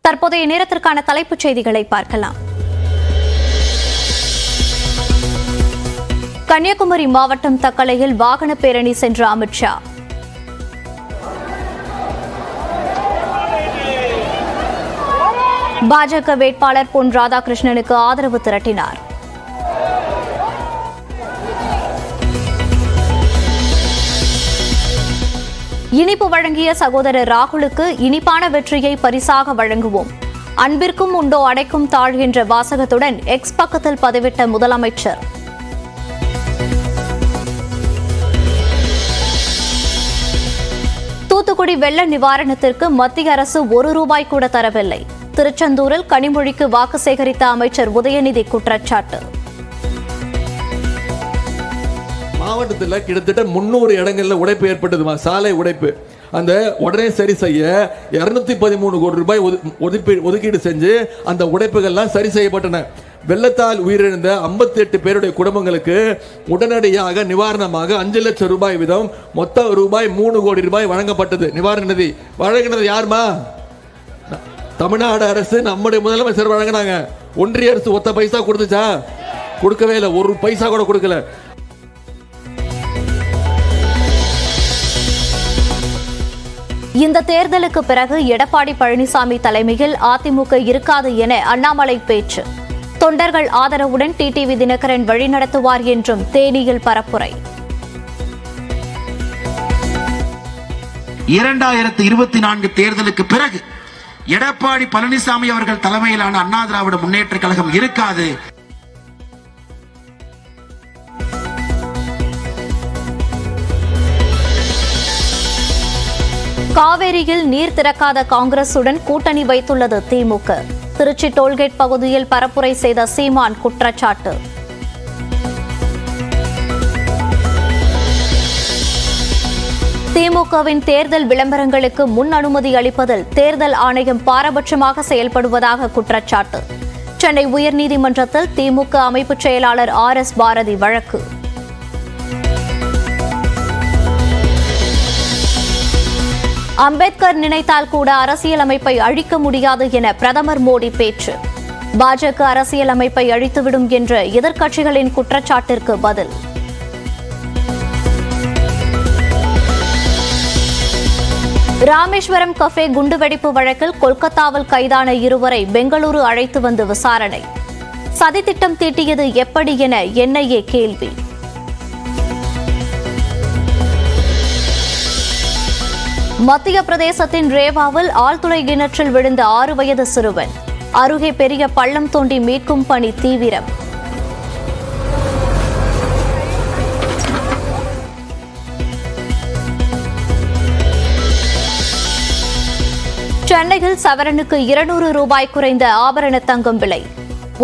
தற்போதைய நேரத்திற்கான தலைப்புச் செய்திகளை பார்க்கலாம். கன்னியாகுமரி மாவட்டம் தக்கலையில் வாகன பேரணி சென்ற அமித்ஷா. பாஜக வேட்பாளர் பொன் ராதாகிருஷ்ணனுக்கு ஆதரவு திரட்டினார். இனிப்பு வழங்கிய சகோதரர் ராகுலுக்கு இனிப்பான வெற்றியை பரிசாக வழங்குவோம், அன்பிற்கும் உண்டோ அடைக்கும் தாழ் என்ற வாசகத்துடன் எக்ஸ் பக்கத்தில் பதிவிட்ட முதலமைச்சர். தூத்துக்குடி வெள்ள நிவாரணத்திற்கு மத்திய அரசு ₹1 கூட தரவில்லை. திருச்செந்தூரில் கனிமொழிக்கு வாக்கு சேகரித்த அமைச்சர் உதயநிதி குற்றச்சாட்டு. மாவட்டத்தில் கிட்டத்தட்ட 300 இடங்கள்ல உடைப்பு ஏற்பட்டதுமா, சாலை உடைப்பு. அந்த உடனே சரி செய்ய ₹213 கோடி ஒதுக்கீடு செஞ்சு அந்த உடைப்புகள்லாம் சரி செய்யப்பட்டன. வெள்ளத்தால் உயிரிழந்த 58 பேருடைய குடும்பங்களுக்கு உடனடியாக நிவாரணமாக ₹5 லட்சம் வீதம் மொத்தம் ₹3 கோடி வழங்கப்பட்டது. நிவாரண நிதி வழங்கினது யாருமா? தமிழ்நாடு அரசு, நம்முடைய முதலமைச்சர் வழங்கினாங்க. ஒன்றிய அரசு ஒத்த பைசா கொடுத்துச்சா? கொடுக்கவே இல்லை, ஒரு பைசா கூட கொடுக்கல. இந்த தேர்தலுக்கு பிறகு எடப்பாடி பழனிசாமி தலைமையில் அதிமுக இருக்காது என அண்ணாமலை பேச்சு. தொண்டர்கள் ஆதரவுடன் டிடிவி தினகரன் வழிநடத்துவார் என்றும் தேனியில் பரப்புரை. 2024 தேர்தலுக்கு பிறகு எடப்பாடி பழனிசாமி அவர்கள் தலைமையிலான அண்ணா திராவிட முன்னேற்ற கழகம் இருக்காது. காவேரியில் நீர் திறக்காத காங்கிரசுடன் கூட்டணி வைத்துள்ளது திமுக. திருச்சி டோல்கேட் பகுதியில் பரப்புரை செய்த சீமான் குற்றச்சாட்டு. திமுகவின் தேர்தல் விளம்பரங்களுக்கு முன் அனுமதி அளிப்பதில் தேர்தல் ஆணையம் பாரபட்சமாக செயல்படுவதாக குற்றச்சாட்டு. சென்னை உயர்நீதிமன்றத்தில் திமுக அமைப்பு செயலாளர் RS பாரதி வழக்கு. அம்பேத்கர் நினைத்தால் கூட அரசியலமைப்பை அழிக்க முடியாது என பிரதமர் மோடி பேச்சு. பாஜக அரசியலமைப்பை அழித்துவிடும் என்ற எதிர்க்கட்சிகளின் குற்றச்சாட்டிற்கு பதில். ராமேஸ்வரம் கஃபே குண்டுவெடிப்பு வழக்கில் கொல்கத்தாவில் கைதான இருவரை பெங்களூரு அழைத்து வந்து விசாரணை. சதித்திட்டம் தீட்டியது எப்படி என NIA கேள்வி. மத்திய பிரதேசத்தின் ரேவாவில் ஆழ்துளை கிணற்றில் விழுந்த 6 வயது சிறுவன். அருகே பெரிய பள்ளம் தோண்டி மீட்கும் பணி தீவிரம். சென்னையில் சவரனுக்கு ₹200 குறைந்த ஆபரண தங்கம் விலை.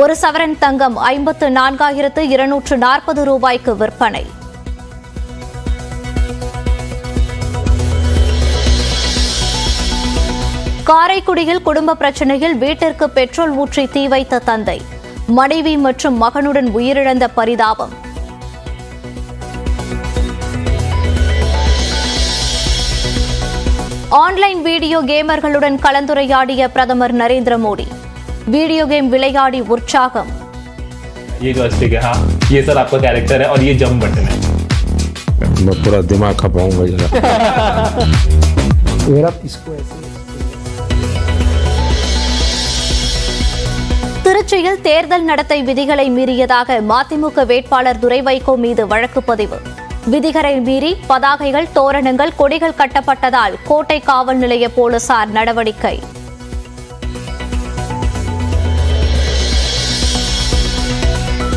ஒரு சவரன் தங்கம் ₹54,240 விற்பனை. காரைக்குடியில் குடும்ப பிரச்சனையில் வீட்டிற்கு பெட்ரோல் ஊற்றி தீ வைத்த தந்தை. மனைவி மற்றும் மகனுடன் உயிரிழந்த பரிதாபம். ஆன்லைன் வீடியோ கேமர்களுடன் கலந்துரையாடிய பிரதமர் நரேந்திர மோடி. வீடியோ கேம் விளையாடி உற்சாகம். ये जो अस्टिक है, हाँ ये सर आपका कैरेक्टर है और ये जंप बटन है. मैं पूरा दिमाग खपाऊंगा जरा. திருச்சியில் தேர்தல் நடத்தை விதிகளை மீறியதாக மதிமுக வேட்பாளர் துரை வைகோ மீது வழக்கு பதிவு. விதிகளை மீறி பதாகைகள், தோரணங்கள், கொடிகள் கட்டப்பட்டதால் கோட்டை காவல் நிலைய போலீசார் நடவடிக்கை.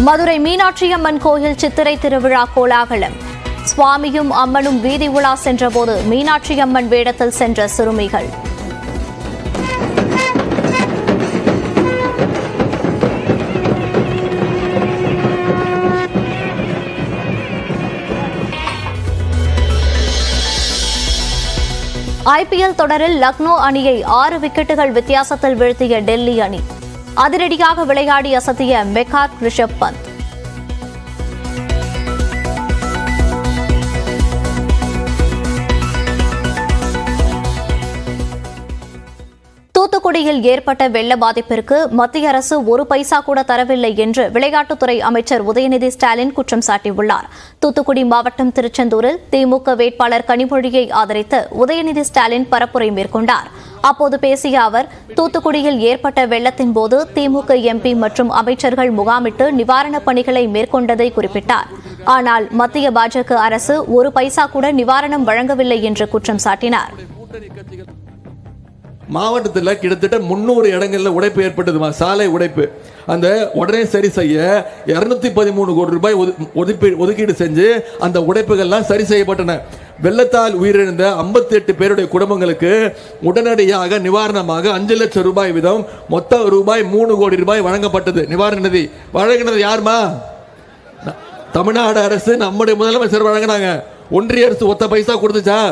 மதுரை மீனாட்சியம்மன் கோயில் சித்திரை திருவிழா கோலாகலம். சுவாமியும் அம்மனும் வீதி உலா சென்றபோது மீனாட்சியம்மன் வேடத்தில் சென்ற சிறுமிகள். IPL தொடரில் லக்னோ அணியை 6 விக்கெட்டுகள் வித்தியாசத்தில் வீழ்த்திய டெல்லி அணி. அதிரடியாக விளையாடி அசத்திய மெக்கார்த் ரிஷப் பந்த். தூத்துக்குடியில் ஏற்பட்ட வெள்ள பாதிப்பிற்கு மத்திய அரசு ஒரு பைசா கூட தரவில்லை என்று விளையாட்டுத்துறை அமைச்சர் உதயநிதி ஸ்டாலின் குற்றம் சாட்டியுள்ளார். தூத்துக்குடி மாவட்டம் திருச்செந்தூரில் திமுக வேட்பாளர் கனிமொழியை ஆதரித்து உதயநிதி ஸ்டாலின் பரப்புரை மேற்கொண்டார். அப்போது பேசிய அவர், தூத்துக்குடியில் ஏற்பட்ட வெள்ளத்தின் போது திமுக எம்பி மற்றும் அமைச்சர்கள் முகாமிட்டு நிவாரணப் பணிகளை மேற்கொண்டதை குறிப்பிட்டார். ஆனால் மத்திய பாஜக அரசு ஒரு பைசா கூட நிவாரணம் வழங்கவில்லை என்று குற்றம் சாட்டினார். மாவட்டத்தில் கிட்டத்தட்ட 300 இடங்கள்ல உடைப்பு ஏற்பட்டதுமா, சாலை உடைப்பு. அந்த உடனே சரி செய்ய 213 கோடி ரூபாய் ஒதுக்கீடு செஞ்சு அந்த உடைப்புகள்லாம் சரி செய்யப்பட்டன. வெள்ளத்தால் உயிரிழந்த 58 பேருடைய குடும்பங்களுக்கு உடனடியாக நிவாரணமாக 5 லட்சம் ரூபாய் வீதம் மொத்த ரூபாய் 3 கோடி ரூபாய் வழங்கப்பட்டது. நிவாரண நிதி வழங்கினது யாருமா? தமிழ்நாடு அரசு, நம்முடைய முதலமைச்சர் வழங்கினாங்க. ஒன்றிய அரசு ஒத்த பைசா கொடுத்துச்சா?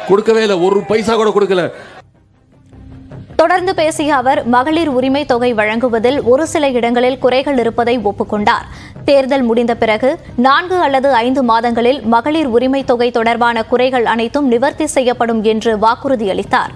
கொடுக்கவே இல்லை, ஒரு பைசா கூட கொடுக்கல. தொடர்ந்து பேசிய அவர், மகளிர் உரிமை தொகை வழங்குவதில் ஒரு சில இடங்களில் குறைகள் இருப்பதை ஒப்புக்கொண்டார். தேர்தல் முடிந்த பிறகு 4 அல்லது 5 மாதங்களில் மகளிர் உரிமை தொகை தொடர்பான குறைகள் அனைத்தும் நிவர்த்தி செய்யப்படும் என்று வாக்குறுதியளித்தார்.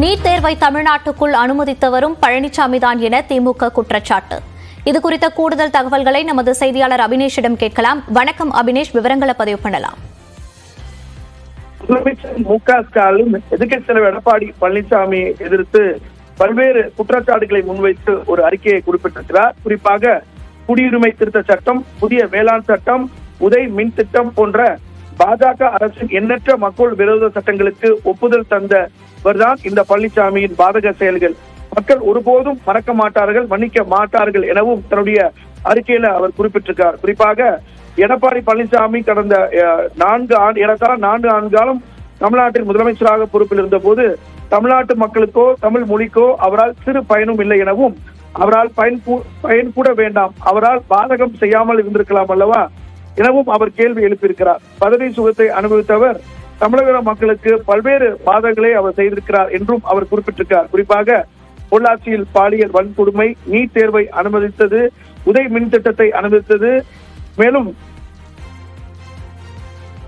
நீட் தேர்வை தமிழ்நாட்டுக்குள் அனுமதித்தவரும் பழனிசாமிதான் என திமுக குற்றச்சாட்டு. இதுகுறித்த கூடுதல் தகவல்களை நமது செய்தியாளர் அபினேஷிடம் கேட்கலாம். வணக்கம் அபினேஷ், விவரங்களை பதிவு பண்ணலாம். முதலமைச்சர் மு.க. ஸ்டாலின் எதிர்க்கட்சித் தலைவர் எடப்பாடி பழனிசாமியை எதிர்த்து பல்வேறு குற்றச்சாட்டுகளை முன்வைத்து ஒரு அறிக்கையை குறிப்பிட்டிருக்கிறார். குறிப்பாக குடியுரிமை திருத்த சட்டம், புதிய வேளாண் சட்டம், உதய் மின் திட்டம் போன்ற பாஜக அரசின் எண்ணற்ற மக்கள் விரோத சட்டங்களுக்கு ஒப்புதல் தந்தவர்தான் இந்த பழனிசாமியின் பாதக செயல்கள். மக்கள் ஒருபோதும் மறக்க மாட்டார்கள், மன்னிக்க மாட்டார்கள் எனவும் தன்னுடைய அறிக்கையில அவர் குறிப்பிட்டிருக்கார். குறிப்பாக எடப்பாடி பழனிசாமி கடந்த 4 ஆண்டு காலம் தமிழ்நாட்டின் முதலமைச்சராக பொறுப்பில் இருந்த போது தமிழ்நாட்டு மக்களுக்கோ தமிழ் மொழிக்கோ அவரால் சிறு பயனும் இல்லை எனவும், அவரால் பயன் கூட வேண்டாம், அவரால் பாதகம் செய்யாமல் இருந்திருக்கலாம் அல்லவா எனவும் அவர் கேள்வி எழுப்பியிருக்கிறார். பதவி சுகத்தை அனுபவித்தவர் தமிழக மக்களுக்கு பல்வேறு பாதங்களை அவர் செய்திருக்கிறார் என்றும் அவர் குறிப்பிட்டிருக்கிறார். குறிப்பாக பொள்ளாச்சியில் பாலியல் வன்கொடுமை, நீட் தேர்வை அனுமதித்தது, உதய் மின் திட்டத்தை அனுமதித்தது, மேலும்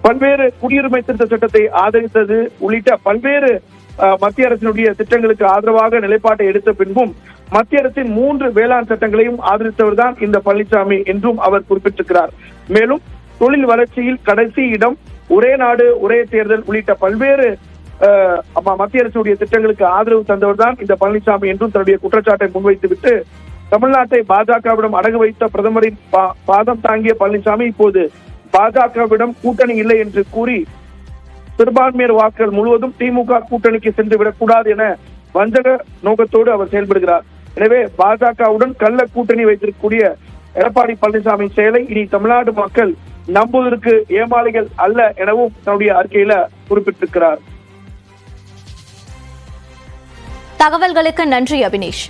பல்வேறு குடியுரிமை திருத்த சட்டத்தை ஆதரித்தது உள்ளிட்ட பல்வேறு மத்திய அரசினுடைய திட்டங்களுக்கு ஆதரவாக நிலைப்பாட்டை எடுத்த பின்பும் மத்திய அரசின் 3 வேளாண் சட்டங்களையும் ஆதரித்தவர் தான் இந்த பழனிசாமி என்றும் அவர் குறிப்பிட்டிருக்கிறார். மேலும் தொழில் வளர்ச்சியில் கடைசி இடம், ஒரே நாடு ஒரே தேர்தல் உள்ளிட்ட பல்வேறு மத்திய அரசுடைய திட்டங்களுக்கு ஆதரவு தந்தவர் தான் இந்த பழனிசாமி என்றும் தன்னுடைய குற்றச்சாட்டை முன்வைத்துவிட்டு, தமிழ்நாட்டை பாஜகவிடம் அடகு வைத்த பிரதமரின் பாதம் தாங்கிய பழனிசாமி இப்போது பாஜகவிடம் கூட்டணி இல்லை என்று கூறி சிறுபான்மையர் வாக்குகள் முழுவதும் திமுக கூட்டணிக்கு சென்று விடக்கூடாது என வஞ்சக நோக்கத்தோடு அவர் செயல்படுகிறார். எனவே பாஜகவுடன் கள்ள கூட்டணி வைத்திருக்கக்கூடிய எடப்பாடி பழனிசாமி செயலை இனி தமிழ்நாடு மக்கள் நம்புவதற்கு ஏமாளிகள் அல்ல எனவும் தன்னுடைய அறிக்கையில குறிப்பிட்டிருக்கிறார். தகவல்களுக்கு நன்றி அபினேஷ்.